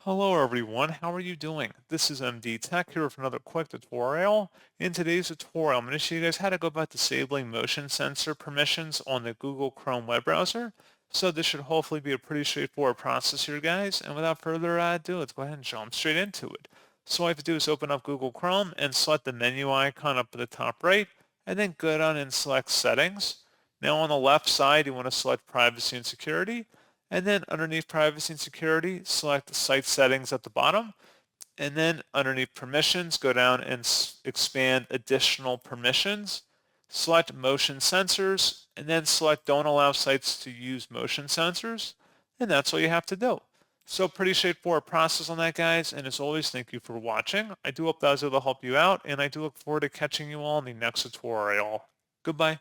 Hello everyone, how are you doing? This is MD Tech here with another quick tutorial. In today's tutorial, I'm going to show you guys how to go about disabling motion sensor permissions on the Google Chrome web browser. So this should hopefully be a pretty straightforward process here, guys. And without further ado, let's go ahead and jump straight into it. So all I have to do is open up Google Chrome and select the menu icon up at the top right, and then go down and select Settings. Now on the left side, you want to select Privacy and Security. And then underneath privacy and security, select the site settings at the bottom. And then underneath permissions, go down and expand additional permissions. Select motion sensors and then select don't allow sites to use motion sensors. And that's all you have to do. So pretty straightforward process on that, guys. And as always, thank you for watching. I do hope that was able to help you out. And I do look forward to catching you all in the next tutorial. Goodbye.